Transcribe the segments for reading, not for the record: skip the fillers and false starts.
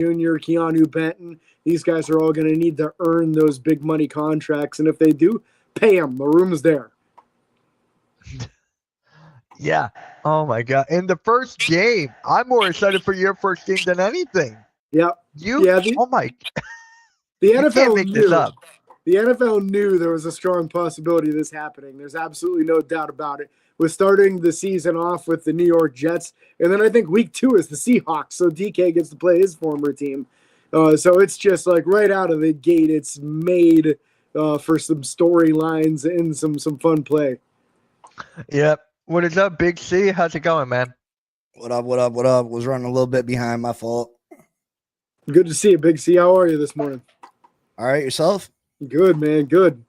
Jr., Keanu Benton. These guys are all going to need to earn those big money contracts. And if they do, pay them. The room's there. Yeah. Oh my God. In the first game, I'm more excited for your first game than anything. Yep. You? Yeah, Oh my. the You can't NFL make this knew. up. The NFL knew there was a strong possibility of this happening. There's absolutely no doubt about it. We're starting the season off with the New York Jets, and then I think week 2 is the Seahawks, so DK gets to play his former team. So it's just like right out of the gate, it's made for some storylines and some fun play. Yep. What is up, Big C? How's it going, man? What up, what up, what up? Was running a little bit behind, my fault. Good to see you, Big C. How are you this morning? All right, yourself? Good, man. Good.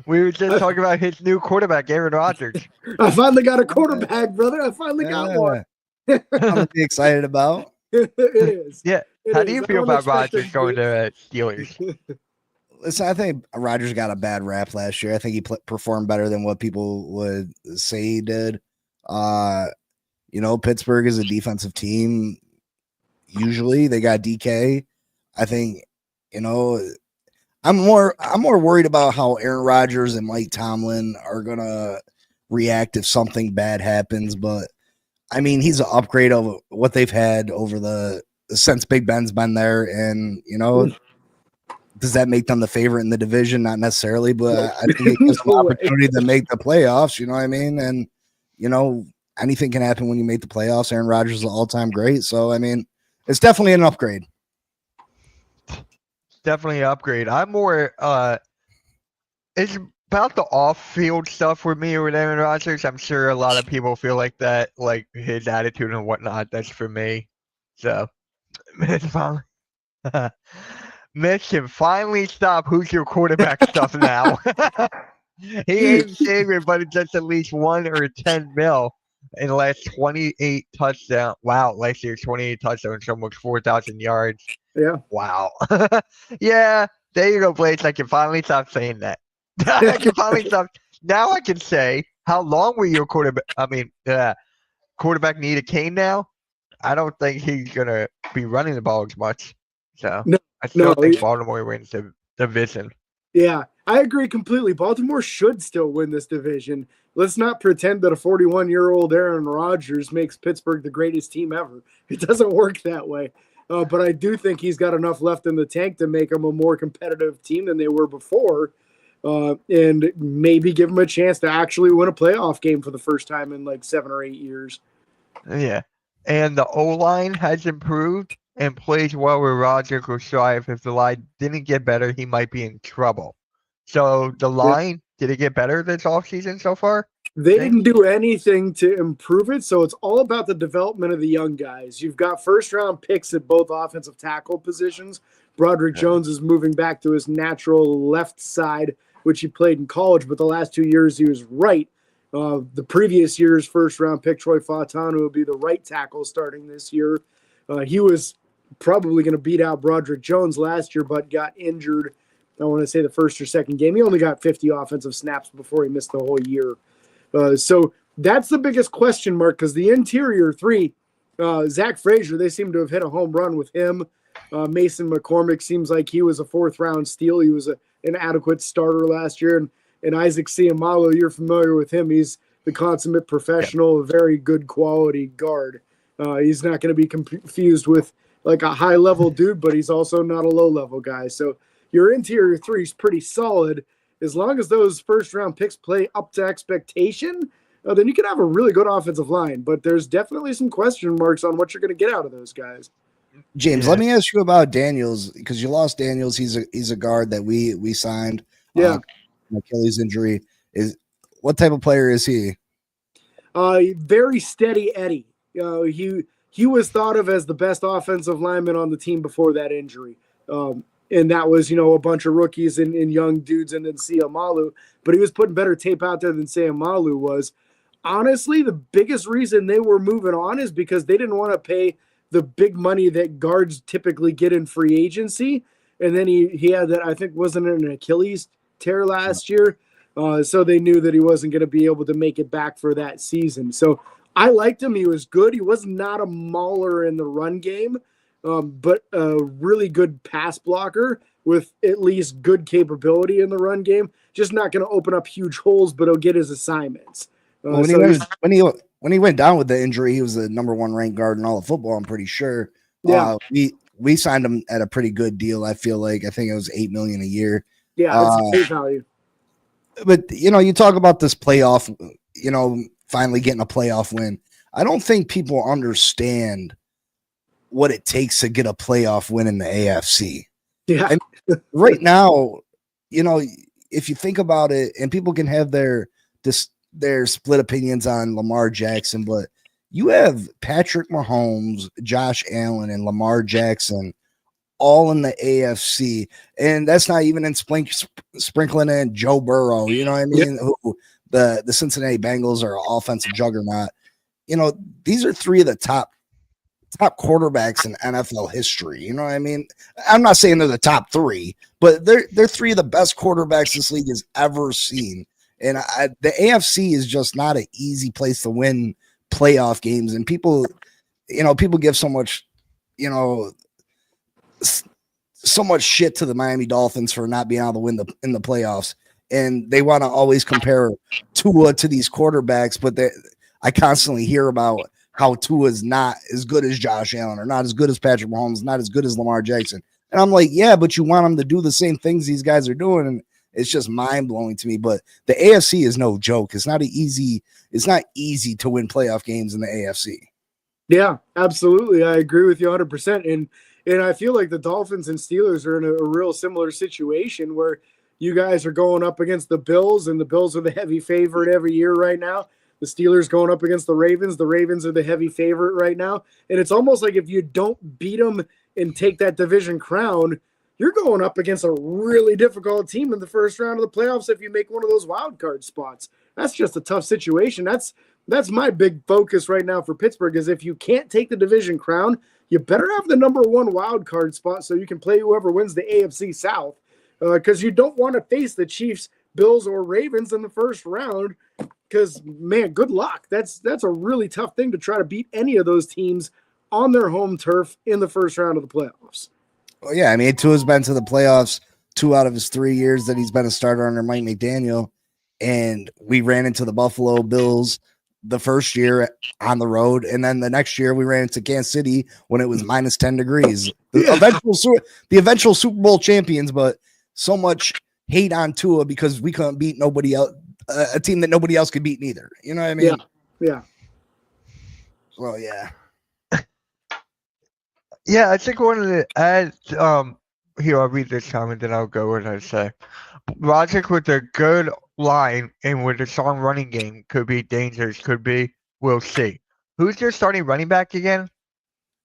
We were just talking about his new quarterback, Aaron Rodgers. I finally got a quarterback, brother. I finally got one. I'm excited about. It is. Yeah. How do you feel about Rodgers going to Steelers? Listen, I think Rodgers got a bad rap last year. I think he performed better than what people would say he did. Pittsburgh is a defensive team. Usually they got DK. I think, I'm more worried about how Aaron Rodgers and Mike Tomlin are gonna react if something bad happens. But I mean, he's an upgrade of what they've had over since Big Ben's been there, and does that make them the favorite in the division? Not necessarily, but I think it gives them an opportunity to make the playoffs. You know what I mean? And anything can happen when you make the playoffs. Aaron Rodgers is an all-time great, so I mean, it's definitely an upgrade. Definitely an upgrade. I'm more it's about the off-field stuff with me with Aaron Rodgers. I'm sure a lot of people feel like that, like his attitude and whatnot. That's for me. So Mitch can finally stop who's your quarterback stuff now. He ain't saving, but it's just at least 1 or 10 mil in the last 28 touchdowns. Wow, last year 28 touchdowns, almost 4,000 yards. Yeah. Wow. Yeah, there you go, Blaze. I can finally stop saying that. I can finally stop. Now I can say, how long will your quarterback need a cane now? I don't think he's going to be running the ball as much. So I still think Baltimore wins the division. Yeah, I agree completely. Baltimore should still win this division. Let's not pretend that a 41-year-old Aaron Rodgers makes Pittsburgh the greatest team ever. It doesn't work that way. But I do think he's got enough left in the tank to make them a more competitive team than they were before, and maybe give them a chance to actually win a playoff game for the first time in like 7 or 8 years. Yeah, and the O-line has improved and plays well with Rodgers will strive. If the line didn't get better, he might be in trouble. So the line, did it get better this offseason so far? They didn't do anything to improve it, so it's all about the development of the young guys. You've got first-round picks at both offensive tackle positions. Broderick Jones is moving back to his natural left side, which he played in college, but the last 2 years he was right. The previous year's first-round pick, Troy Fautanu, will be the right tackle starting this year. He was probably going to beat out Broderick Jones last year, but got injured, I want to say the first or second game. He only got 50 offensive snaps before he missed the whole year. So that's the biggest question mark, because the interior three, Zach Frazier, they seem to have hit a home run with him. Mason McCormick seems like he was a 4th-round steal. He was an adequate starter last year. And Isaac Seumalo, you're familiar with him. He's the consummate professional, a very good quality guard. He's not going to be confused with like a high-level dude, but he's also not a low-level guy. So your interior three is pretty solid. As long as those first-round picks play up to expectation, then you can have a really good offensive line. But there's definitely some question marks on what you're going to get out of those guys. James, let me ask you about Daniels, because you lost Daniels. He's a guard that we signed. Yeah. Achilles injury. What type of player is he? Very steady Eddie. He was thought of as the best offensive lineman on the team before that injury. And that was, a bunch of rookies and young dudes and then Seumalo. But he was putting better tape out there than Seumalo was. Honestly, the biggest reason they were moving on is because they didn't want to pay the big money that guards typically get in free agency. And then he had that, I think, wasn't it an Achilles tear last year? So they knew that he wasn't going to be able to make it back for that season. So I liked him. He was good. He was not a mauler in the run game. but a really good pass blocker with at least good capability in the run game. Just not going to open up huge holes, but he'll get his assignments. Well, when he went down with the injury, he was the number 1 ranked guard in all of football. I'm pretty sure. Yeah. We signed him at a pretty good deal. I feel like I think it was $8 million a year. Yeah, it's great value. But you talk about this playoff. Finally getting a playoff win. I don't think people understand what it takes to get a playoff win in the AFC. Yeah. And right now, if you think about it, and people can have their split opinions on Lamar Jackson, but you have Patrick Mahomes, Josh Allen, and Lamar Jackson all in the AFC, and that's not even in sprinkling in Joe Burrow. You know what I mean? Yeah. Who the Cincinnati Bengals are an offensive juggernaut. These are 3 of the top quarterbacks in NFL history. You know what I mean? I'm not saying they're the top 3, but they're 3 of the best quarterbacks this league has ever seen. And the AFC is just not an easy place to win playoff games. And people give so much, so much shit to the Miami Dolphins for not being able to win in the playoffs. And they want to always compare Tua to these quarterbacks, but I constantly hear about how Tua is not as good as Josh Allen, or not as good as Patrick Mahomes, not as good as Lamar Jackson. And I'm like, yeah, but you want them to do the same things these guys are doing, and it's just mind blowing to me. But the AFC is no joke. It's not easy to win playoff games in the AFC. Yeah, absolutely. I agree with you 100%. And I feel like the Dolphins and Steelers are in a real similar situation where you guys are going up against the Bills, and the Bills are the heavy favorite every year right now. The Steelers going up against the Ravens. The Ravens are the heavy favorite right now. And it's almost like if you don't beat them and take that division crown, you're going up against a really difficult team in the first round of the playoffs if you make one of those wild card spots. That's just a tough situation. That's my big focus right now for Pittsburgh, is if you can't take the division crown, you better have the number 1 wild card spot so you can play whoever wins the AFC South, because you don't want to face the Chiefs, Bills, or Ravens in the first round, because, man, good luck. That's a really tough thing to try to beat any of those teams on their home turf in the first round of the playoffs. Well, yeah, I mean, Tua's been to the playoffs 2 out of his 3 years that he's been a starter under Mike McDaniel, and we ran into the Buffalo Bills the first year on the road, and then the next year we ran into Kansas City when it was minus 10 degrees. The eventual Super Bowl champions, but so much hate on Tua because we couldn't beat nobody else, a team that nobody else could beat neither. You know what I mean? Yeah. Well, yeah. Yeah, I think I wanted to add, here, I'll read this comment, then I'll go what I say. Logic with a good line and with a strong running game could be dangerous, we'll see. Who's your starting running back again?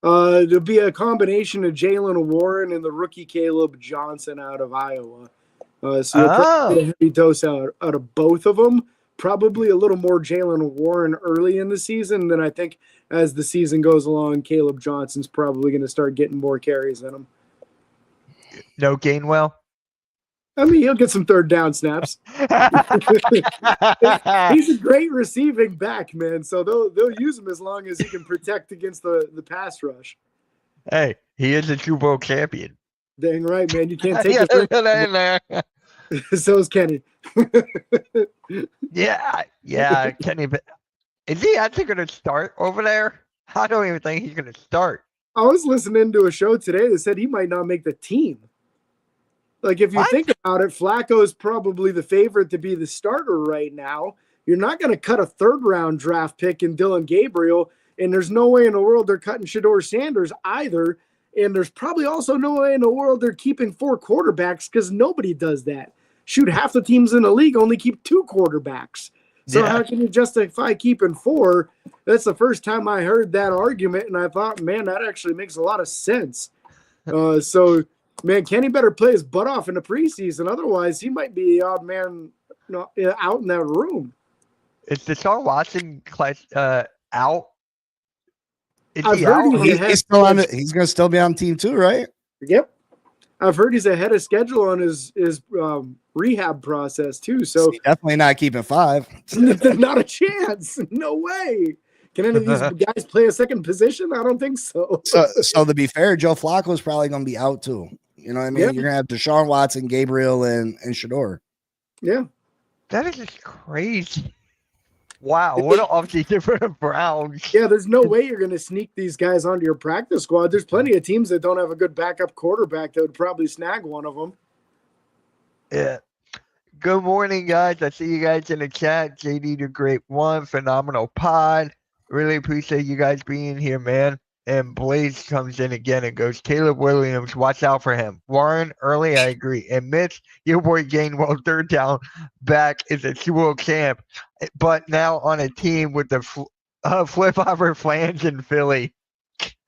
There'll be a combination of Jalen Warren and the rookie Caleb Johnson out of Iowa. So you'll probably get a heavy dose out of both of them. Probably a little more Jalen Warren early in the season. Then I think as the season goes along, Caleb Johnson's probably going to start getting more carries in him. No Gainwell? I mean, he'll get some third down snaps. He's a great receiving back, man. So they'll use him as long as he can protect against the pass rush. Hey, he is a Super Bowl champion. Dang right, man. You can't take it. So is Kenny. yeah, Kenny. But is he actually going to start over there? I don't even think he's going to start. I was listening to a show today that said he might not make the team. Like, if you think about it, Flacco is probably the favorite to be the starter right now. You're not going to cut a third-round draft pick in Dylan Gabriel, and there's no way in the world they're cutting Shedeur Sanders either. And there's probably also no way in the world they're keeping 4 quarterbacks, because nobody does that. Shoot, half the teams in the league only keep 2 quarterbacks. So how can you justify keeping 4? That's the first time I heard that argument, and I thought, man, that actually makes a lot of sense. So, man, Kenny better play his butt off in the preseason. Otherwise, he might be the odd man out in that room. Is Deshaun Watson out? He's going to still be on team 2, right? Yep. I've heard he's ahead of schedule on his rehab process too. So he's definitely not keeping 5. Not a chance. No way. Can any of these guys play a second position? I don't think so. So to be fair, Joe Flacco is probably going to be out too. You know what I mean? Yeah. You're going to have Deshaun Watson, Gabriel, and Shador. Yeah. That is just crazy. Wow, what an offseason for the Browns. Yeah, there's no way you're going to sneak these guys onto your practice squad. There's plenty of teams that don't have a good backup quarterback that would probably snag one of them. Yeah. Good morning, guys. I see you guys in the chat. JD the Great One, phenomenal pod. Really appreciate you guys being here, man. And Blaze comes in again and goes, Caleb Williams, watch out for him. Warren, early, I agree. And Mitch, your boy Gainwell, third down back is a Super Bowl champ, but now on a team with the flip-over flange in Philly.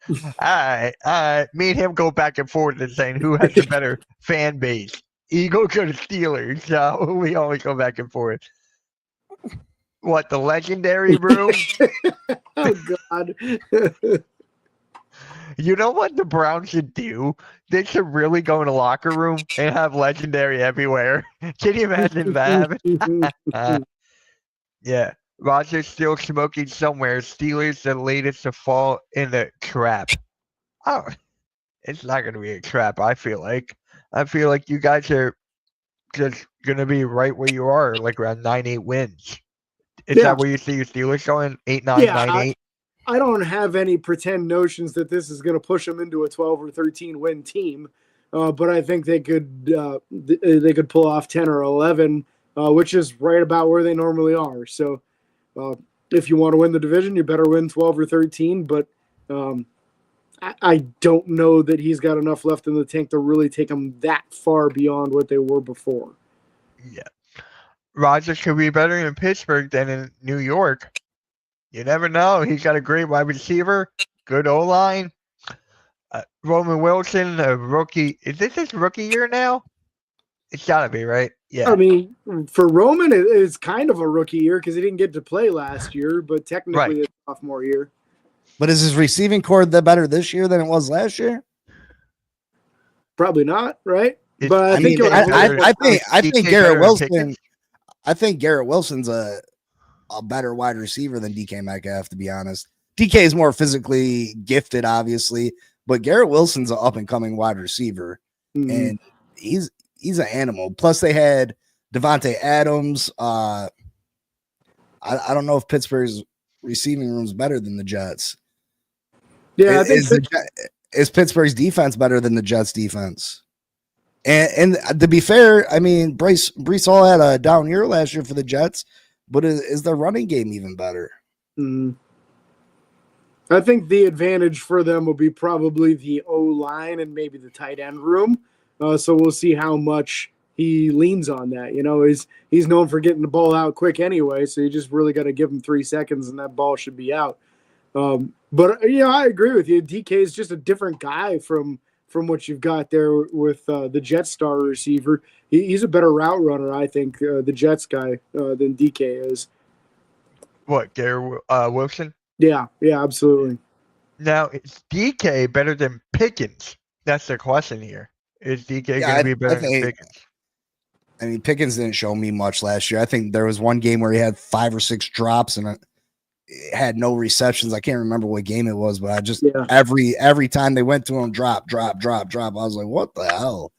All right. Me and him go back and forth and saying who has the better fan base. Eagles or the Steelers. We always go back and forth. What, the legendary room? Oh, God. You know what the Browns should do? They should really go in a locker room and have legendary everywhere. Can you imagine that? Yeah. Rodgers still smoking somewhere. Steelers the latest to fall in the trap. Oh, it's not going to be a trap, I feel like. I feel like you guys are just going to be right where you are, like around 9-8 wins. Is that where you see your Steelers going? 8-9, 9-8? I don't have any pretend notions that this is going to push them into a 12 or 13 win team, but I think they could pull off 10 or 11, which is right about where they normally are. So if you want to win the division, you better win 12 or 13. But I don't know that he's got enough left in the tank to really take them that far beyond what they were before. Yeah. Rodgers could be better in Pittsburgh than in New York. You never know. He's got a great wide receiver, good O-line. Roman Wilson, a rookie. Is this his rookie year now? It's got to be, right? Yeah. I mean, for Roman, it's kind of a rookie year because he didn't get to play last year, but technically it's sophomore year. But is his receiving core better this year than it was last year? Probably not, right? But I think Garrett Wilson. I think Garrett Wilson's a better wide receiver than DK Metcalf, to be honest. DK is more physically gifted, obviously, but Garrett Wilson's an up and coming wide receiver, and he's an animal. Plus, they had Devontae Adams. I don't know if Pittsburgh's receiving room's better than the Jets. Yeah, is Pittsburgh's defense better than the Jets' defense? And to be fair, I mean, Brees Hall had a down year last year for the Jets, but is their running game even better? I think the advantage for them will be probably the O-line and maybe the tight end room. So we'll see how much he leans on that. You know, he's known for getting the ball out quick anyway, so you just really got to give him 3 seconds and that ball should be out. But yeah, I agree with you. DK is just a different guy from what you've got there with the Jets star receiver. He's a better route runner, I think, the Jets guy than DK is. What, Garrett Wilson? Yeah, absolutely. Now, is DK better than Pickens? That's the question here. Is DK going to be better than Pickens? I mean, Pickens didn't show me much last year. I think there was one game where he had 5 or 6 drops and had no receptions. I can't remember what game it was, but I just every time they went to him, drop. I was like, what the hell?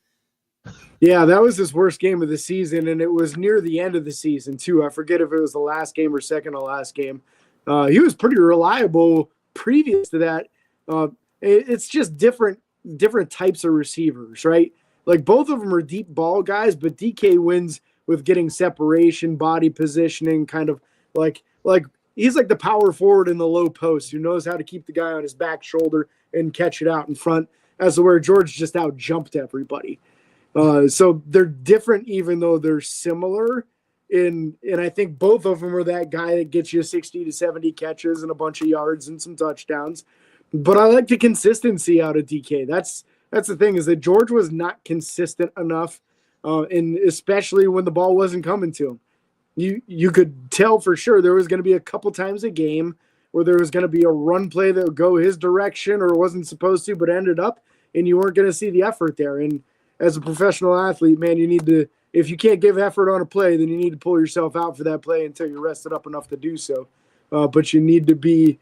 Yeah, that was his worst game of the season, and it was near the end of the season too. I forget if it was the last game or second to last game. He was pretty reliable previous to that. It's just different types of receivers, right? Like both of them are deep ball guys, but DK wins with getting separation, body positioning, kind of like he's like the power forward in the low post who knows how to keep the guy on his back shoulder and catch it out in front, as to where George just out jumped everybody. So they're different, even though they're similar. And I think both of them are that guy that gets you 60 to 70 catches and a bunch of yards and some touchdowns. But I like the consistency out of DK. That's the thing, is that George was not consistent enough, and especially when the ball wasn't coming to him. You could tell for sure there was going to be a couple times a game where there was going to be a run play that would go his direction or wasn't supposed to, but ended up, and you weren't going to see the effort there. And as a professional athlete, man, you need to, if you can't give effort on a play, then you need to pull yourself out for that play until you're rested up enough to do so. but you need to be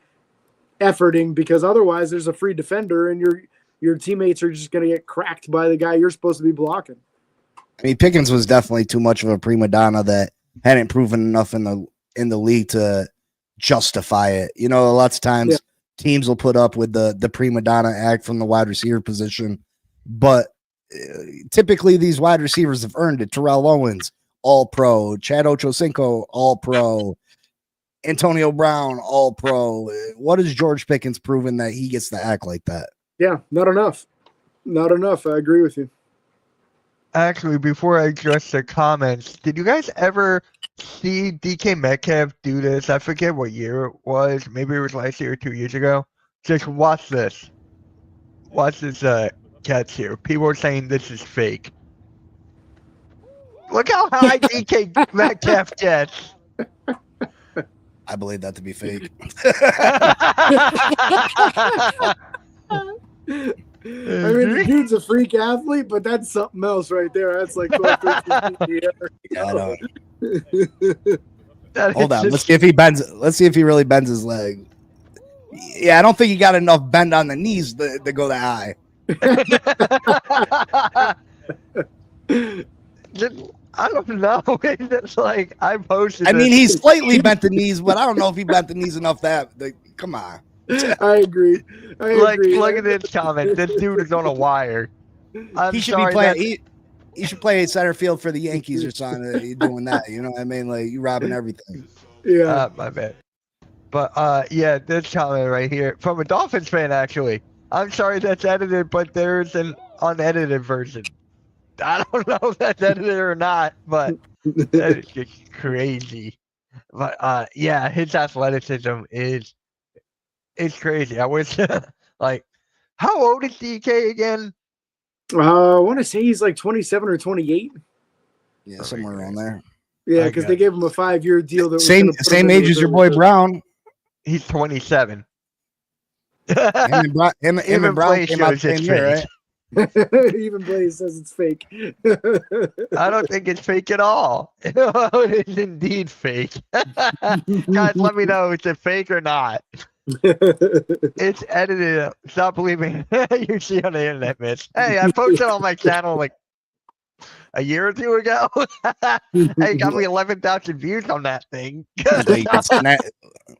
efforting because otherwise there's a free defender and your teammates are just going to get cracked by the guy you're supposed to be blocking. I mean, Pickens was definitely too much of a prima donna that hadn't proven enough in the league to justify it. You know, lots of times teams will put up with the prima donna act from the wide receiver position, but typically these wide receivers have earned it. Terrell Owens, all pro. Chad Ochocinco, all pro. Antonio Brown, all pro. What has George Pickens proven that he gets to act like that? Yeah, not enough. Not enough. I agree with you. Actually, before I address the comments, did you guys ever see DK Metcalf do this? I forget what year it was. Maybe it was last year or 2 years ago. Just watch this. Watch this catch here. People are saying this is fake. Look how high DK Metcalf gets. I believe that to be fake. I mean, the dude's a freak athlete, but that's something else right there. That's like 12, 13 feet in the air. Hold on. Let's see if he bends. Let's see if he really bends his leg. Yeah, I don't think he got enough bend on the knees to go that high. I don't know. It's like I posted. I mean, he slightly bent the knees, but I don't know if he bent the knees enough. Come on. I agree. Look at this comment. This dude is on a wire. He should be playing. He should play center field for the Yankees or something. He's doing that. You know what I mean? Like you robbing everything. Yeah, my bad. But yeah, this comment right here from a Dolphins fan actually. I'm sorry that's edited, but there's an unedited version. I don't know if that's edited or not, but that is just crazy. But yeah, his athleticism is crazy. I wish like how old is DK again? I want to say he's like 27 or 28. Yeah, somewhere around there. Yeah, because they gave him a 5-year deal. That was same age as your boy Brown. He's 27. Him and Brown came out the same year, right? Even Blaze says it's fake. I don't think it's fake at all. It is indeed fake. Guys, let me know, is it fake or not? It's edited. Stop believing you see on the internet, Mitch. Hey, I posted on my channel like a year or two ago. Hey, got me 11,000 views on that thing.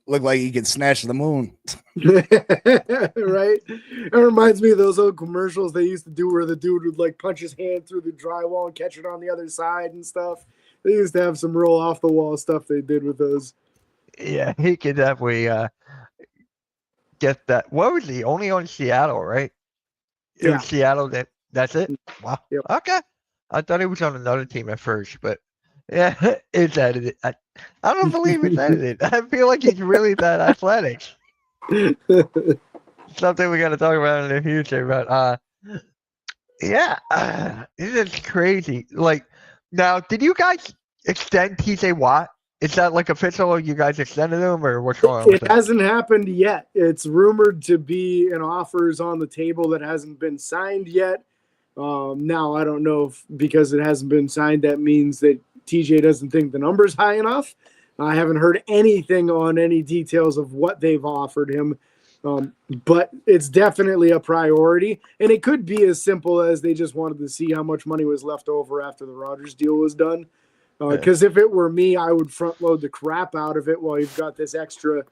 Look like he could snatch the moon. Right? It reminds me of those old commercials they used to do where the dude would like punch his hand through the drywall and catch it on the other side and stuff. They used to have some real off the wall stuff they did with those. Yeah, he could definitely get that. What was he? Only on Seattle, right? Yeah. Seattle. That's it. Wow. Yep. Okay. I thought he was on another team at first, but yeah, it's edited. I don't believe it's edited. I feel like he's really that athletic. Something we got to talk about in the future, but yeah, it is crazy. Like, now, did you guys extend TJ Watt? Is that like official? You guys extended him, or what's going on? It hasn't happened yet. It's rumored to be an offer is on the table that hasn't been signed yet. Now I don't know if because it hasn't been signed, that means that TJ doesn't think the number's high enough. I haven't heard anything on any details of what they've offered him, but it's definitely a priority. And it could be as simple as they just wanted to see how much money was left over after the Rodgers deal was done. Because if it were me, I would front load the crap out of it while you've got this extra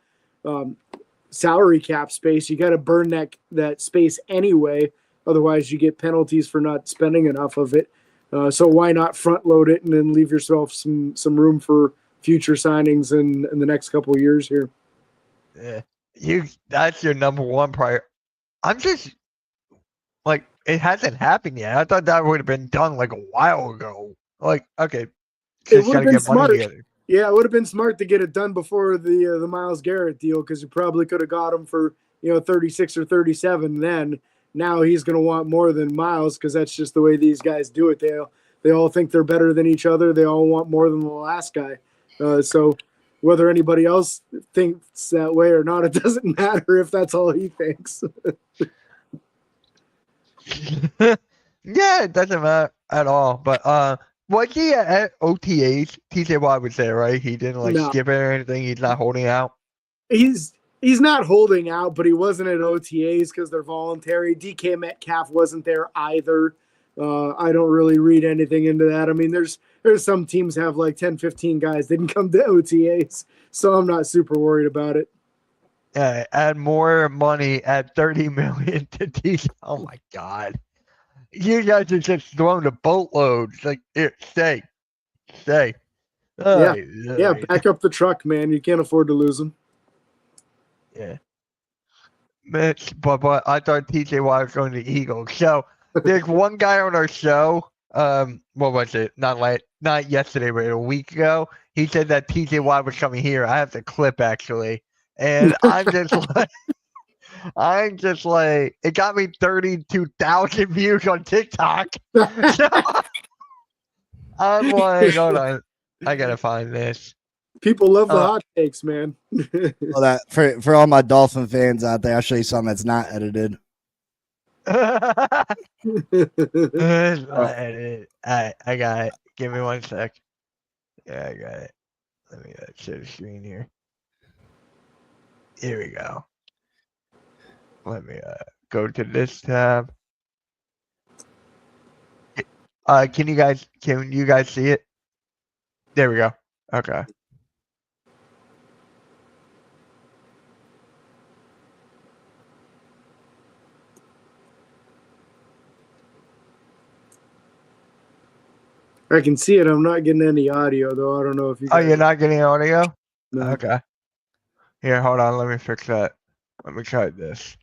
salary cap space. You got to burn that space anyway. Otherwise, you get penalties for not spending enough of it. So why not front load it and then leave yourself some room for future signings in the next couple of years here? Yeah, that's your number one priority. I'm just like, it hasn't happened yet. I thought that would have been done like a while ago. Like, okay, it would have been smart. Yeah, it would have been smart to get it done before the Myles Garrett deal, because you probably could have got him for 36 or 37 then. Now he's going to want more than Myles, because that's just the way these guys do it. They all think they're better than each other. They all want more than the last guy. So whether anybody else thinks that way or not, it doesn't matter if that's all he thinks. Yeah, it doesn't matter at all. But was he at OTAs? TJ Watt was there, right? He didn't skip it or anything. He's not holding out. he's not holding out, but he wasn't at OTAs because they're voluntary. DK Metcalf wasn't there either. I don't really read anything into that. I mean, there's some teams have like 10, 15 guys didn't come to OTAs, so I'm not super worried about it. Add more money, add 30 million to these. Oh my God. You guys are just throwing the boatloads. Like, here, stay. Yeah, back up the truck, man. You can't afford to lose them. Yeah. Mitch, but I thought TJ Watt was going to the Eagles. So there's one guy on our show. What was it? Not yesterday, but a week ago. He said that TJ Watt was coming here. I have the clip actually. And I'm just like, it got me 32,000 views on TikTok. So, I'm like, hold on, I gotta find this. People love the hot takes, man. Well, that for all my Dolphin fans out there, I'll show you something that's not edited. It's not edited. I got it. Give me 1 sec. Yeah, I got it. Let me share the screen here. Here we go. Let me go to this tab. Can you guys see it? There we go. Okay. I can see it. I'm not getting any audio though. I don't know if you. Oh, you're not getting audio? No. Okay. Here, hold on. Let me fix that. Let me try this.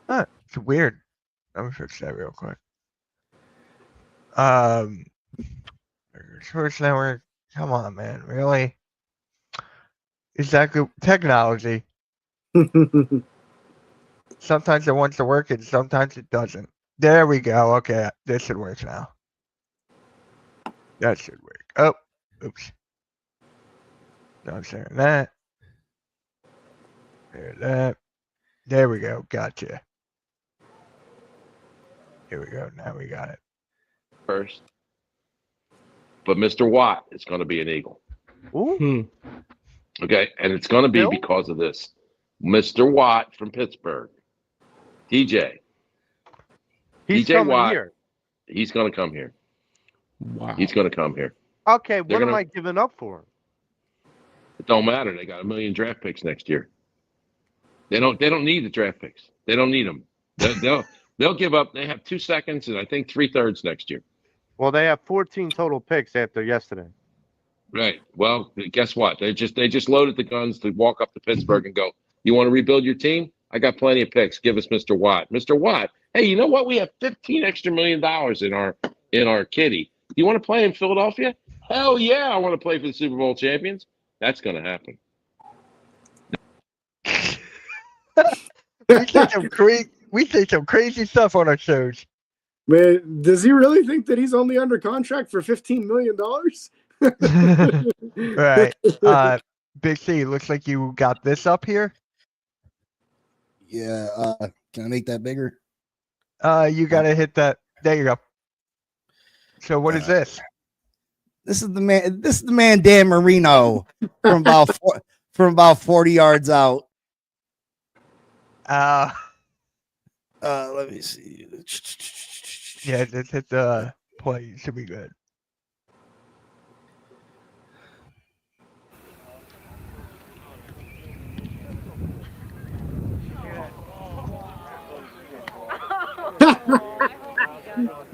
It's weird. Let me fix that real quick. Source network. Come on, man. Really? Is that good? Technology. Sometimes it wants to work and sometimes it doesn't. There we go. Okay, this should work now. That should work. Oh, oops. Not sharing that. There we go. Gotcha. Here we go. Now we got it. First. But Mr. Watt is going to be an Eagle. Ooh. Okay. And it's going to be Bill? because of this. Mr. Watt from Pittsburgh. DJ. He's DJ coming Watt. here. He's going to come here. Wow. He's going to come here. Okay, They're what am gonna- I giving up for him? It don't matter. They got 1 million draft picks next year. They don't need the draft picks. They don't need them. They'll give up. They have 2 seconds and I think 3/3 next year. Well, they have 14 total picks after yesterday. Right. Well, guess what? They just loaded the guns to walk up to Pittsburgh and go, you want to rebuild your team? I got plenty of picks. Give us Mr. Watt. Mr. Watt. Hey, you know what? We have $15 extra million in our kitty. Do you want to play in Philadelphia? Hell yeah, I want to play for the Super Bowl champions. That's going to happen. We say some crazy stuff on our shows. Man, does he really think that he's only under contract for $15 million? Right. Big C, looks like you got this up here. Yeah. Can I make that bigger? You gotta hit that. There you go. So what is this? This is the man. This is the man, Dan Marino, from about 40 yards out. Let Let me see. yeah, just hit the play. Should be good.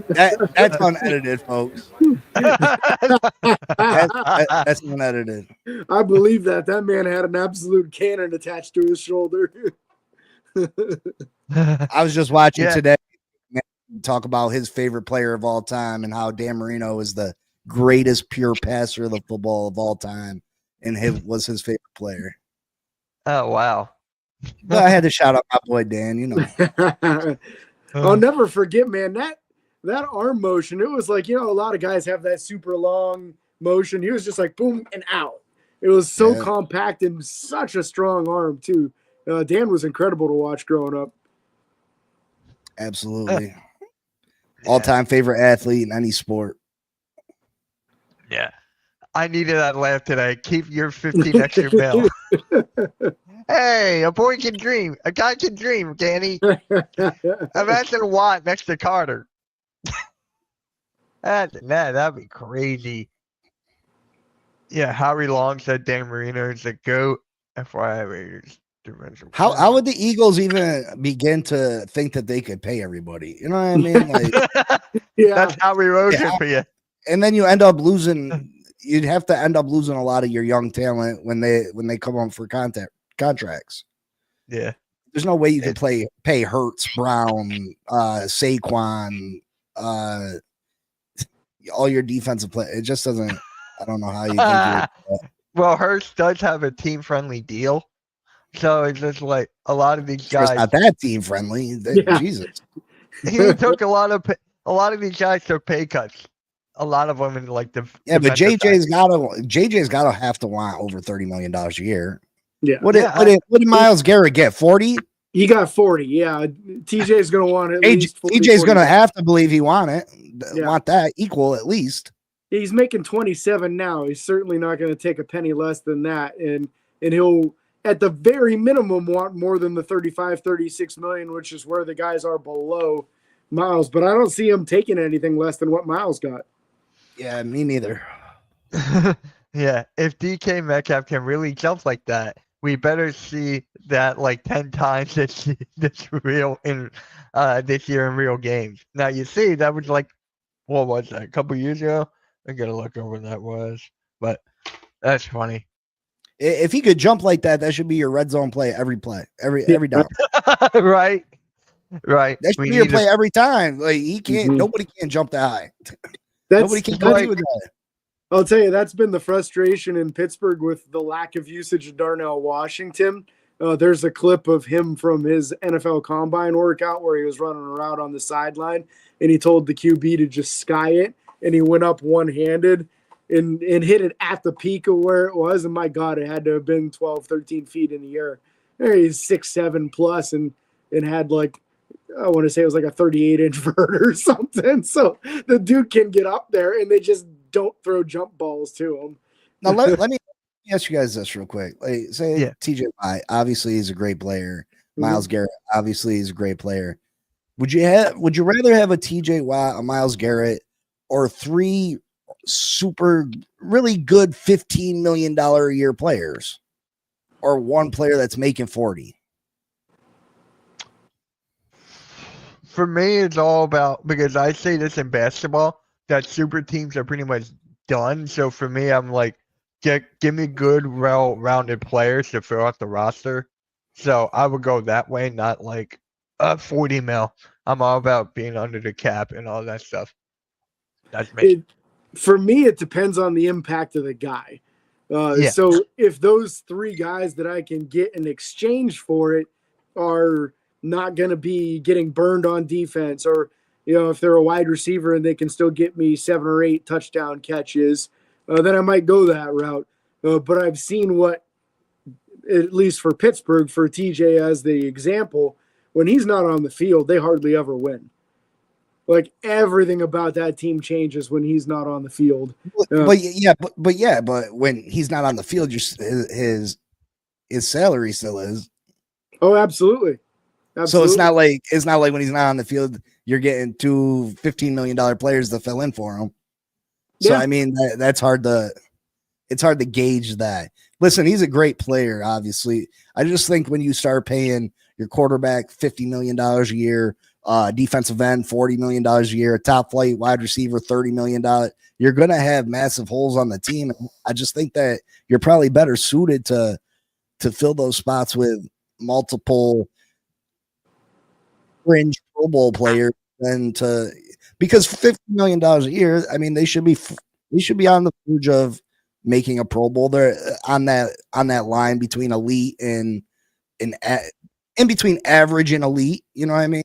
That's unedited, folks. That's unedited. I believe that man had an absolute cannon attached to his shoulder. I was just watching Yeah. today talk about his favorite player of all time and how Dan Marino is the greatest pure passer of the football of all time, and was his favorite player. Oh wow. But I had to shout out my boy Dan. You know, I'll never forget, man, that arm motion. It was like, a lot of guys have that super long motion. He was just like boom and out. It was so Yeah. compact and such a strong arm too. Dan was incredible to watch growing up. absolutely. All-time favorite athlete in any sport. Yeah. I needed that laugh today. Keep your 15 extra mil. Hey, a boy can dream. A guy can dream, Danny. Imagine Watt next to Carter. That'd be crazy. Yeah, Howie Long said Dan Marino is the GOAT. FYI, Raiders dimension. How would the Eagles even begin to think that they could pay everybody? You know what I mean? Like, Yeah. That's Howie Roseman Yeah. for you. and then you end up losing. You'd have to end up losing a lot of your young talent when they come on for contracts. Yeah. There's no way you can pay Hurts, Brown, Saquon, all your defensive play. It just doesn't. I don't know how you think. Well, Hurts does have a team-friendly deal, so it's just like a lot of these It's guys. not that team friendly. Yeah. Jesus. He took a lot of these guys took pay cuts. A lot of them in like the Yeah, but defensive JJ's gotta have to want over $30 million a year. Yeah. What Yeah, did Myles Garrett get? 40? He got 40. Yeah. TJ's going to want at least 40. TJ's gonna 40. have to believe he want Yeah. that equal at least. He's making 27 now. He's certainly not going to take a penny less than that. And he'll, at the very minimum, want more than the 35, 36 million, which is where the guys are below Miles. But I don't see him taking anything less than what Miles got. Yeah, me neither. Yeah, if DK Metcalf can really jump like that, we better see that like 10 times this year in real games. Now you see that was like, what was that, a couple years ago? I gotta look over when that was, but that's funny. If he could jump like that, that should be your red zone play, every down. Right. That should We be your need play every time. Like he can't. Mhm. Nobody can jump that high. That's, Nobody can that's compete with that. I'll tell you, that's been the frustration in Pittsburgh with the lack of usage of Darnell Washington. There's a clip of him from his NFL Combine workout where he was running around on the sideline, and he told the QB to just sky it, and he went up one-handed and hit it at the peak of where it was, and my God, it had to have been 12, 13 feet in the air. He's 6'7" plus and had like, I want to say it was like a 38-inch vert or something. So the dude can get up there, and they just don't throw jump balls to him. Now let me ask you guys this real quick. Like, say Yeah. TJ Watt, obviously he's a great player. Mhm. Myles Garrett, obviously he's a great player. Would you rather have a TJ Watt, a Myles Garrett, or three super really good $15 million a year players, or one player that's making 40? For me, it's all about, because I say this in basketball, that super teams are pretty much done. So for me, I'm like, give me good, well-rounded players to fill out the roster. So I would go that way, not like 40 mil. I'm all about being under the cap and all that stuff. That's me. For me, it depends on the impact of the guy. Yeah. So if those three guys that I can get in exchange for it are not going to be getting burned on defense, or if they're a wide receiver and they can still get me 7 or 8 touchdown catches, then I might go that route. But I've seen what, at least for Pittsburgh, for TJ as the example, when he's not on the field, they hardly ever win. Like everything about that team changes when he's not on the field. But when he's not on the field, his salary still is. Oh, absolutely. So it's not like when he's not on the field, you're getting two $15 million players to fill in for him. So Yeah. I mean it's hard to gauge that. Listen, he's a great player, obviously. I just think when you start paying your quarterback $50 million a year, defensive end $40 million a year, top flight wide receiver $30 million, you're gonna have massive holes on the team. I just think that you're probably better suited to fill those spots with multiple fringe Pro Bowl players than because $50 million a year, I mean, they should be on the verge of making a Pro Bowl. They're on that line between elite and in between average and elite. You know what I mean?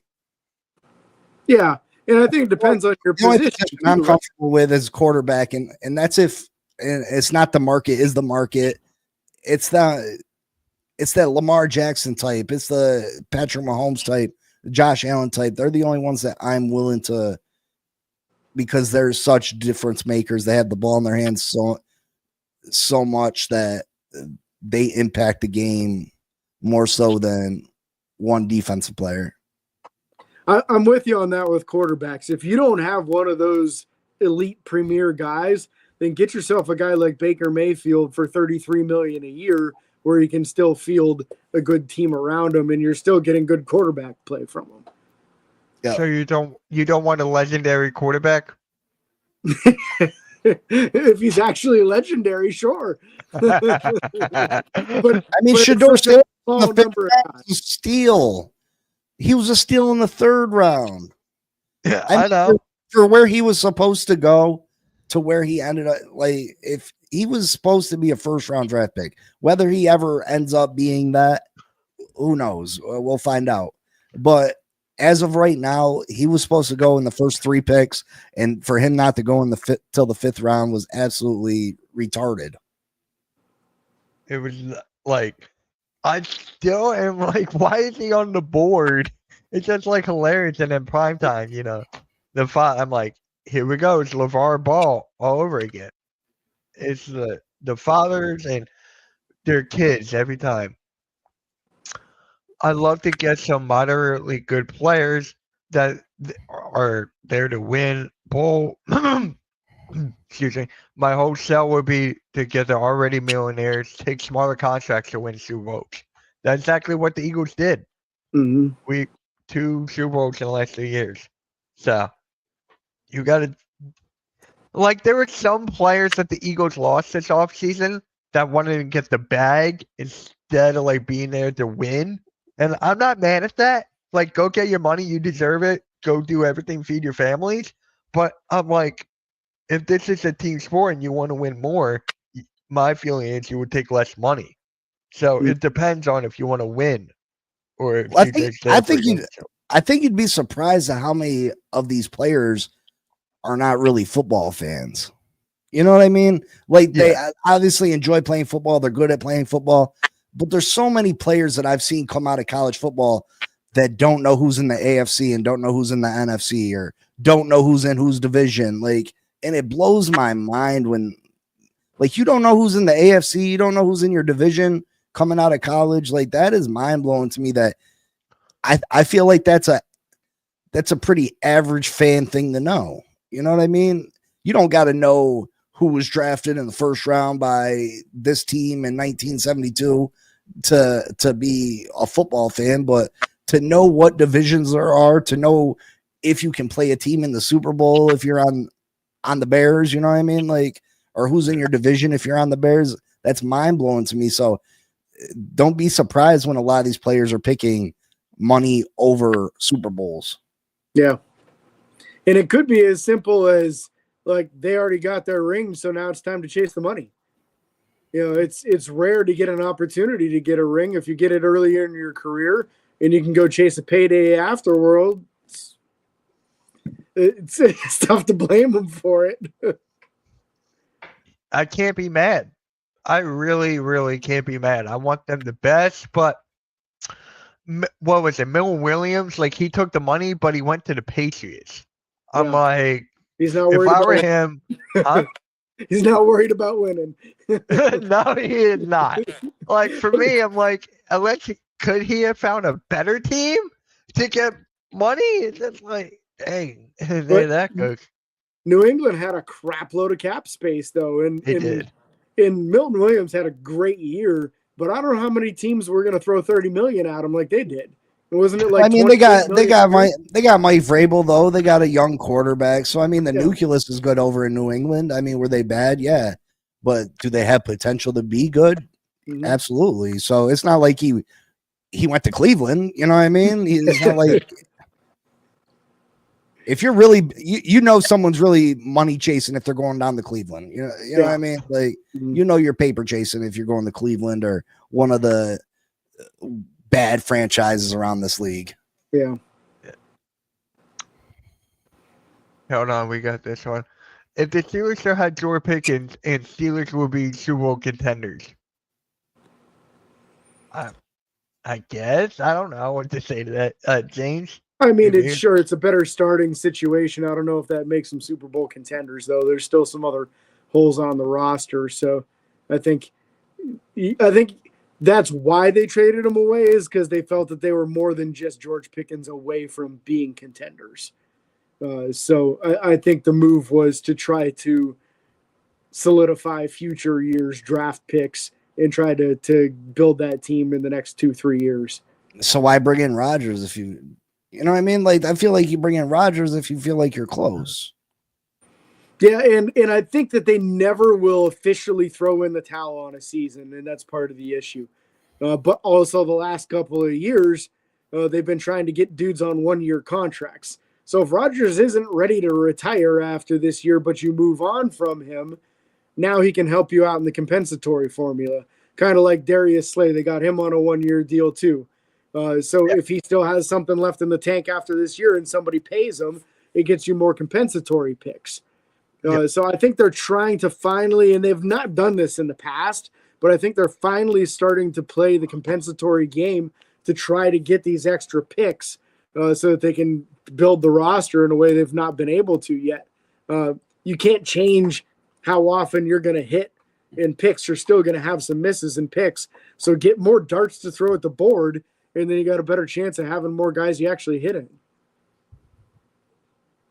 Yeah, and I think it depends on your The only position. position I'm comfortable with is quarterback, and that's if and it's not the market is the market. It's that Lamar Jackson type. It's the Patrick Mahomes type, Josh Allen type. They're the only ones that I'm willing to, because they're such difference makers. They have the ball in their hands so much that they impact the game more so than one defensive player. I'm with you on that with quarterbacks. If you don't have one of those elite premier guys, then get yourself a guy like Baker Mayfield for $33 million a year, where you can still field a good team around him, and you're still getting good quarterback play from him. Yeah. So you don't want a legendary quarterback? If he's actually legendary, sure. But I mean, but Shedeur it's such a Sanders small the fifth number of round guys. was a steal. He was a steal in the 3rd round. I know. For where he was supposed to go to where he ended up. Like, if he was supposed to be a 1st-round draft pick, whether he ever ends up being that, who knows? We'll find out. But as of right now, he was supposed to go in the first 3 picks, and for him not to go in the till the 5th round was absolutely retarded. It was like, I still am like, why is he on the board? It's just like hilarious. And in prime time, I'm like, here we go. It's LeVar Ball all over again. It's the fathers and their kids every time. I'd love to get some moderately good players that are there to win bowl. Excuse me. My whole sell would be to get the already millionaires, take smaller contracts to win Super Bowls. That's exactly what the Eagles did. Mm-hmm. We 2 Super Bowls in the last 3 years. So you got to, like, there were some players that the Eagles lost this offseason that wanted to get the bag instead of like being there to win. And I'm not mad at that. Like, go get your money. You deserve it. Go do everything. Feed your families. But I'm like, if this is a team sport and you want to win more, my feeling is you would take less money. So it depends on if you want to win or if Well, you I think you'd be surprised at how many of these players are not really football fans. You know what I mean? Like, they obviously enjoy playing football. They're good at playing football. But there's so many players that I've seen come out of college football that don't know who's in the AFC and don't know who's in the NFC or don't know who's in whose division. Like, and it blows my mind when, like, you don't know who's in the AFC, you don't know who's in your division coming out of college. Like, that is mind blowing to me. That I feel like that's a pretty average fan thing to know. You know what I mean? You don't got to know who was drafted in the 1st round by this team in 1972 to be a football fan, but to know what divisions there are, to know if you can play a team in the Super Bowl if you're on the Bears, you know what I mean? Like, or who's in your division if you're on the Bears, that's mind blowing to me. So don't be surprised when a lot of these players are picking money over Super Bowls. Yeah. And it could be as simple as, like, they already got their ring, so now it's time to chase the money. You know, it's rare to get an opportunity to get a ring. If you get it earlier in your career and you can go chase a payday afterward, it's tough to blame them for it. I can't be mad. I really, really can't be mad. I want them the best, but what was it? Mil Williams, like, he took the money, but he went to the Patriots. I'm like, he's not if worried I were about him, huh? He's not worried about winning. No, he is not. Like, for me, I'm like, could he have found a better team to get money? It's just like, dang, there that goes. New England had a crap load of cap space, though, and Milton Williams had a great year, but I don't know how many teams were going to throw $30 million at him like they did. Wasn't it like? I mean, they got Mike Vrabel, though. They got a young quarterback, so I mean, the nucleus is good over in New England. I mean, were they bad? Yeah, but do they have potential to be good? Mm-hmm. Absolutely. So it's not like he went to Cleveland. You know what I mean? It's not like if you're really, you know, someone's really money chasing if they're going down to Cleveland. You know what I mean? Like, you know, you're paper chasing if you're going to Cleveland or one of the bad franchises around this league. Yeah. Hold on, we got this one. If the Steelers still had George Pickens, and Steelers will be Super Bowl contenders. I guess. I don't know what to say to that. James? I mean, it's a better starting situation. I don't know if that makes them Super Bowl contenders, though. There's still some other holes on the roster. So I think that's why they traded him away, is because they felt that they were more than just George Pickens away from being contenders. So I think the move was to try to solidify future years draft picks and try to build that team in the next 2-3 years. So why bring in Rodgers if you know what I mean? Like, I feel like you bring in Rodgers if you feel like you're close. Yeah, and I think that they never will officially throw in the towel on a season, and that's part of the issue. But also the last couple of years, they've been trying to get dudes on 1-year contracts. So if Rodgers isn't ready to retire after this year, but you move on from him, now he can help you out in the compensatory formula. Kind of like Darius Slay. They got him on a 1-year deal too. So if he still has something left in the tank after this year and somebody pays him, it gets you more compensatory picks. So I think they're trying to finally, and they've not done this in the past, but I think they're finally starting to play the compensatory game to try to get these extra picks so that they can build the roster in a way they've not been able to yet. You can't change how often you're going to hit in picks. You're still going to have some misses in picks. So get more darts to throw at the board, and then you got a better chance of having more guys you actually hit in.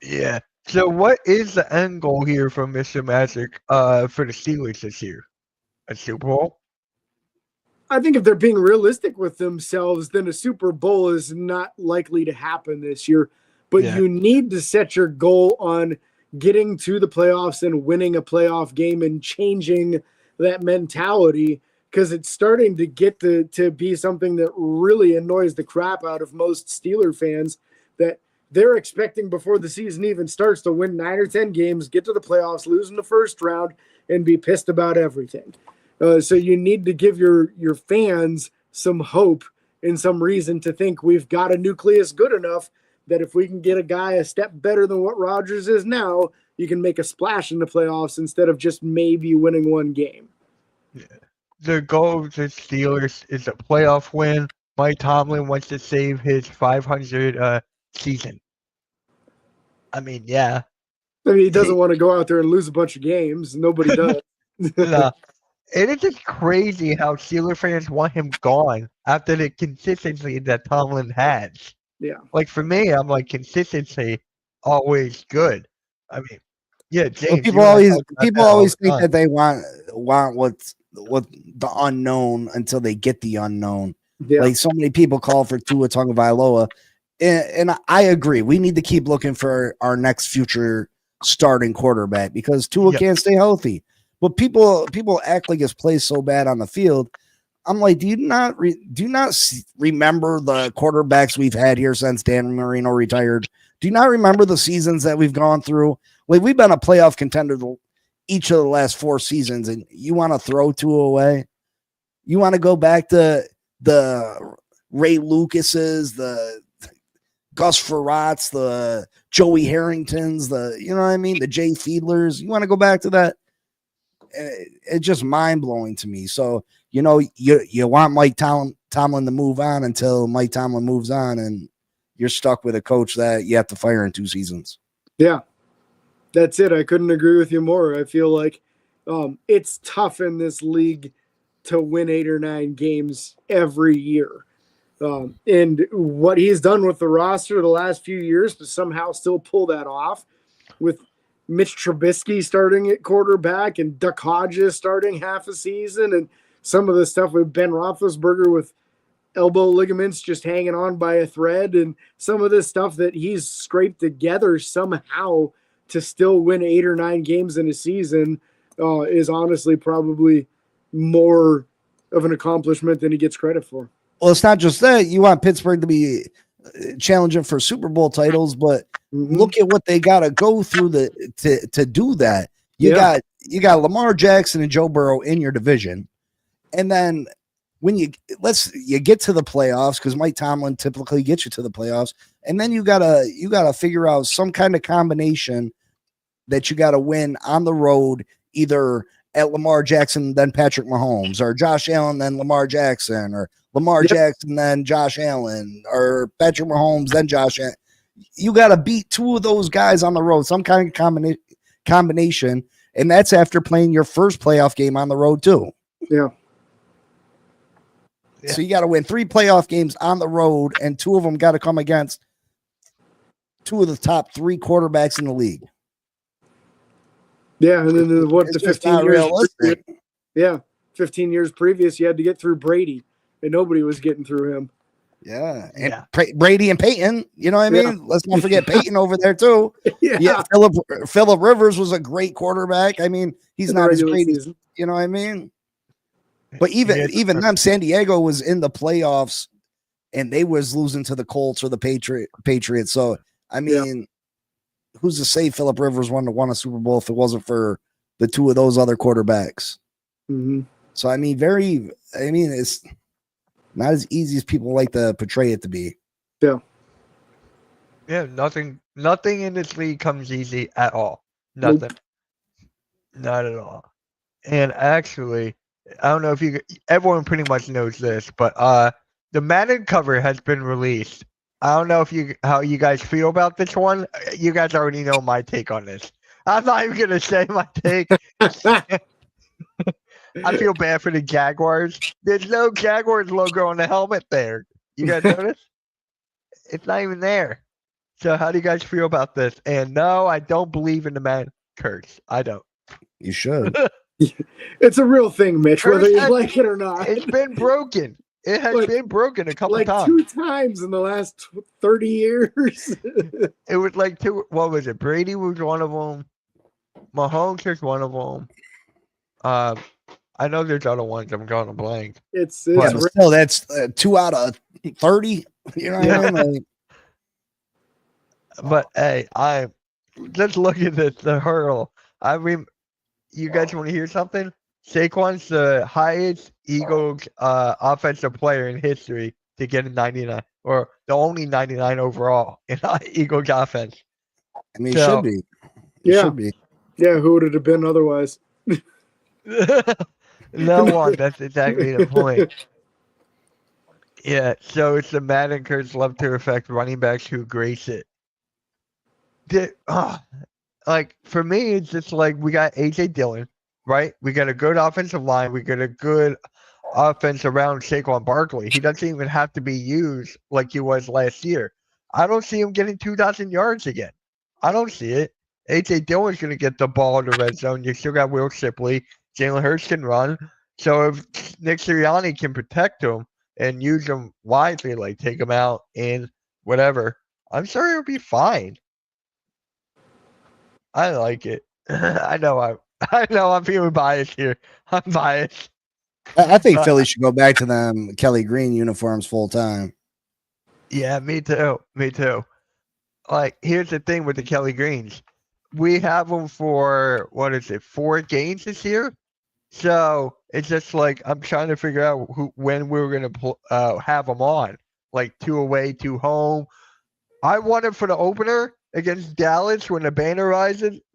Yeah. So what is the end goal here from Mr. Magic for the Steelers this year? A Super Bowl? I think if they're being realistic with themselves, then a Super Bowl is not likely to happen this year. But you need to set your goal on getting to the playoffs and winning a playoff game and changing that mentality, because it's starting to get to be something that really annoys the crap out of most Steeler fans, that they're expecting before the season even starts to win 9 or 10 games, get to the playoffs, lose in the first round, and be pissed about everything. So you need to give your fans some hope and some reason to think we've got a nucleus good enough that if we can get a guy a step better than what Rodgers is now, you can make a splash in the playoffs instead of just maybe winning 1 game. Yeah. The goal of the Steelers is a playoff win. Mike Tomlin wants to save his 500 season. I mean, yeah. I mean, he doesn't want to go out there and lose a bunch of games. Nobody does. It is just crazy how Steeler fans want him gone after the consistency that Tomlin has. Yeah. Like, for me, I'm like, consistency always good. I mean, yeah, James. Well, people always think that they want what the unknown until they get the unknown. Yeah. Like, so many people call for Tua Tagovailoa, and I agree. We need to keep looking for our next future starting quarterback because Tua can't stay healthy. But people act like his plays so bad on the field. I'm like, do you not remember the quarterbacks we've had here since Dan Marino retired? Do you not remember the seasons that we've gone through? Like, we've been a playoff contender each of the last 4 seasons, and you want to throw 2 away? You want to go back to the Ray Lucases, the Gus Frerots, the Joey Harringtons, you know what I mean? The Jay Fiedlers. You want to go back to that? It's just mind-blowing to me. So, you know, you want Mike Tomlin to move on until Mike Tomlin moves on, and you're stuck with a coach that you have to fire in 2 seasons. Yeah, that's it. I couldn't agree with you more. I feel like it's tough in this league to win 8 or 9 games every year. And what he's done with the roster the last few years to somehow still pull that off, with Mitch Trubisky starting at quarterback and Duck Hodges starting half a season, and some of the stuff with Ben Roethlisberger with elbow ligaments just hanging on by a thread, and some of the stuff that he's scraped together somehow to still win 8 or 9 games in a season is honestly probably more of an accomplishment than he gets credit for. Well, it's not just that. You want Pittsburgh to be challenging for Super Bowl titles, but look at what they got to go through to do that. You got Lamar Jackson and Joe Burrow in your division, and then when you get to the playoffs, because Mike Tomlin typically gets you to the playoffs, and then you gotta figure out some kind of combination that you got to win on the road, either at Lamar Jackson then Patrick Mahomes, or Josh Allen then Lamar Jackson, or Lamar Jackson then Josh Allen, or Patrick Mahomes then Josh Allen. You got to beat 2 of those guys on the road, some kind of combination, and that's after playing your first playoff game on the road too. Yeah. So you got to win 3 playoff games on the road, and 2 of them got to come against 2 of the top 3 quarterbacks in the league. Yeah, and then the It's just 15 not years realistic. yeah, 15 years previous, you had to get through Brady, and nobody was getting through him. Yeah, and Yeah. Brady and Peyton. You know what I mean? Yeah. Let's not forget Peyton over there too. Yeah, Yeah, Philip Rivers was a great quarterback. I mean, he's in the not as regular great as season. you know what I mean. But even Yeah. them, San Diego was in the playoffs, and they was losing to the Colts or the Patriots. So I mean, who's to say Philip Rivers won a Super Bowl if it wasn't for the 2 of those other quarterbacks? Mhm. So I mean, it's not as easy as people like to portray it to be. Yeah, nothing in this league comes easy at all. Nope. Nothing. Not at all. And actually, I don't know if everyone pretty much knows this, but the Madden cover has been released. I don't know how you guys feel about this one. You guys already know my take on this. I'm not even gonna say my take. I feel bad for the Jaguars. There's no Jaguars logo on the helmet there. You guys notice? It's not even there. So how do you guys feel about this? And no, I don't believe in the man curse. I don't. You should. It's a real thing, Mitch, whether you Curse- like it or not. It's been broken. It has Like- been broken a couple like times. 2 times in the last 30 years. It was like 2. What was it? Brady was one of them. Mahomes was one of them. I know there's other ones. I'm going to blank. it's Yeah, but still, that's 2 out of 30. You know what I mean? Like, But hey, I just look at the hurdle. You guys want to hear something? Saquon's the highest Eagles offensive player in history to get a 99, or the only 99 overall in Eagles offense. I mean, So- should be. It Yeah. should be. Yeah, who would it have been otherwise? No one. That's exactly the point. Yeah, so it's the Madden curse love to affect running backs who grace it. Like for me, it's just like we got AJ Dillon, right? We got a good offensive line. We got a good offense around Saquon Barkley. He doesn't even have to be used like he was last year. I don't see him getting 2,000 yards again. I don't see it. AJ Dillon's going to get the ball in the red zone. You still got Will Shipley. Jalen Hurts can run. So if Nick Sirianni can protect him and use him wisely, like take him out and whatever, I'm sure he'll be fine. I like it. I know I'm feeling biased here. I'm biased. I think Philly should go back to them Kelly Green uniforms full time. Yeah, me too. Me too. Like, here's the thing with the Kelly Greens. We have them for, 4 games this year? So it's just like I'm trying to figure out when we were going to have them on. Like 2 away, 2 home. I want it for the opener against Dallas when the banner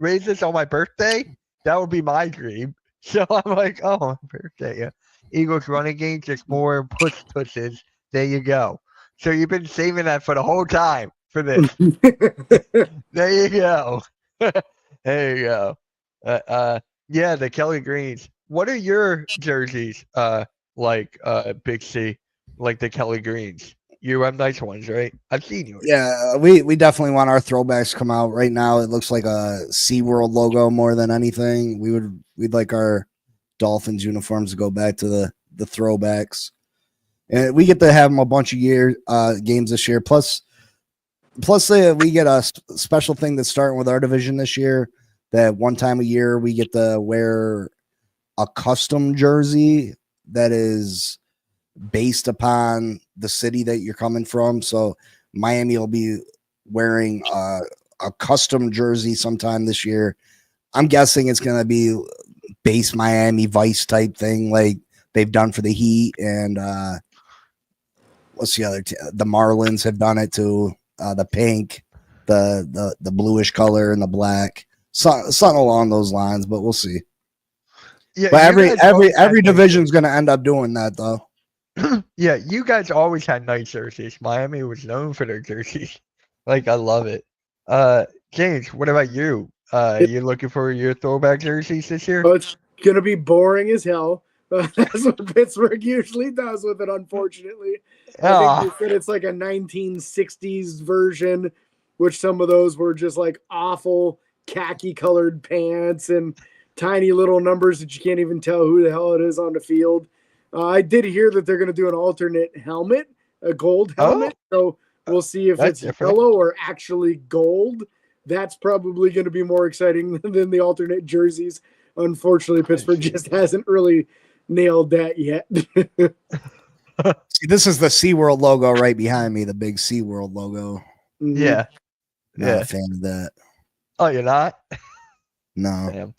raises on my birthday. That would be my dream. So I'm like, oh, my birthday. Yeah. Eagles running game, just more pushes. There you go. So you've been saving that for the whole time for this. There you go. There you go. Yeah, the Kelly Greens. What are your jerseys like, Big C? Like the Kelly Greens? You have nice ones, right? I've seen yours. Yeah, we definitely want our throwbacks to come out. Right now, it looks like a SeaWorld logo more than anything. We'd like our Dolphins uniforms to go back to the throwbacks, and we get to have them a bunch of games this year. Plus, we get a special thing that's starting with our division this year. That one time a year we get to wear a custom jersey that is based upon the city that you're coming from. So Miami will be wearing a custom jersey sometime this year. I'm guessing it's going to be base Miami Vice type thing like they've done for the Heat, and what's the other the Marlins have done it too. The pink, the bluish color, and the black. Something along those lines, but we'll see. Yeah, But you guys always every had nice division's going to end up doing that though. Yeah, you guys always had nice jerseys. Miami was known for their jerseys. Like, I love it. James, what about you? You looking for your throwback jerseys this year? Oh, it's gonna be boring as hell. That's what Pittsburgh usually does with it, unfortunately. I Ah, think they said it's like a 1960s version, which some of those were just like awful khaki colored pants and tiny little numbers that you can't even tell who the hell it is on the field. I did hear that they're going to do an alternate helmet, a gold helmet. So we'll see if That's it's different. yellow or actually gold. That's probably going to be more exciting than the alternate jerseys. Unfortunately, Pittsburgh see. just hasn't really nailed that yet. See, this is the SeaWorld logo right behind me, the big SeaWorld logo. Mhm. yeah. Not Yeah. a fan of that. Oh, you're not? No. Damn.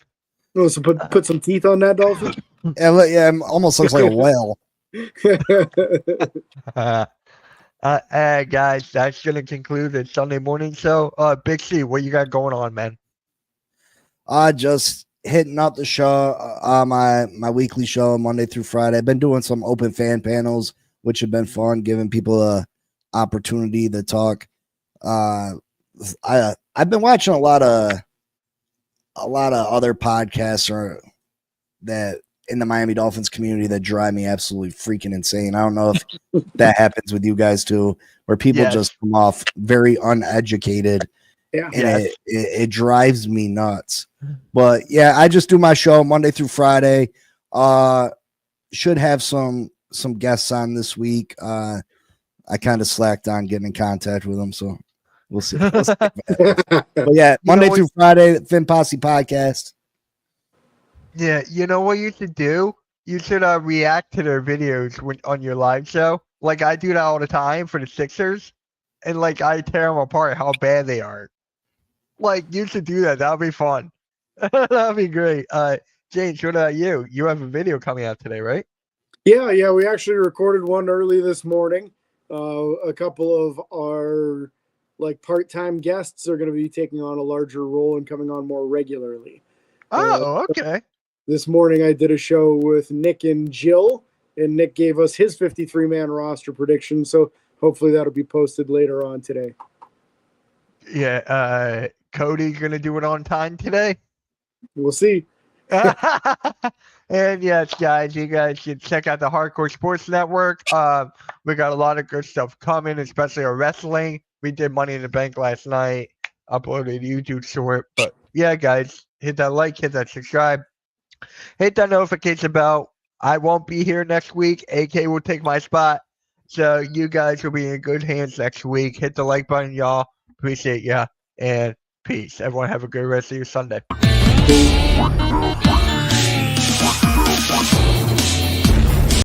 Oh, so put some teeth on that dolphin. Yeah, it almost looks like a whale. Guys, that's gonna conclude the Sunday morning show. Big C, what you got going on, man? Just hitting up the show, my weekly show Monday through Friday. I've been doing some open fan panels, which have been fun, giving people a opportunity to talk. I've been watching a lot of other podcasts that in the Miami Dolphins community that drive me absolutely freaking insane. I don't know if that happens with you guys too, where people Yes. just come off very uneducated. Yeah. And Yes. it drives me nuts. But yeah, I just do my show Monday through Friday. Should have some guests on this week. I kind of slacked on getting in contact with them, so we'll see. But yeah, Monday what- through Friday, Finn Posse podcast. Yeah, you know what you should do? You should react to their videos on your live show. Like I do that all the time for the Sixers, and like I tear them apart how bad they are. Like you should do that. That'll be fun. That'll be great. James, what about you? You have a video coming out today, right? Yeah, we actually recorded one early this morning. A couple of our like part-time guests are going to be taking on a larger role and coming on more regularly. Oh, okay. This morning I did a show with Nick and Jill, and Nick gave us his 53-man roster prediction, so hopefully that'll be posted later on today. Yeah, Cody's gonna do it on time today. We'll see. And yes, guys, you guys should check out the Hardcore Sports Network. We got a lot of good stuff coming, especially our wrestling. We did Money in the Bank last night, uploaded a YouTube short. But yeah, guys, hit that like, hit that subscribe, hit that notification bell. I won't be here next week. AK will take my spot. So you guys will be in good hands next week. Hit the like button, y'all. Appreciate ya. And peace. Everyone have a good rest of your Sunday.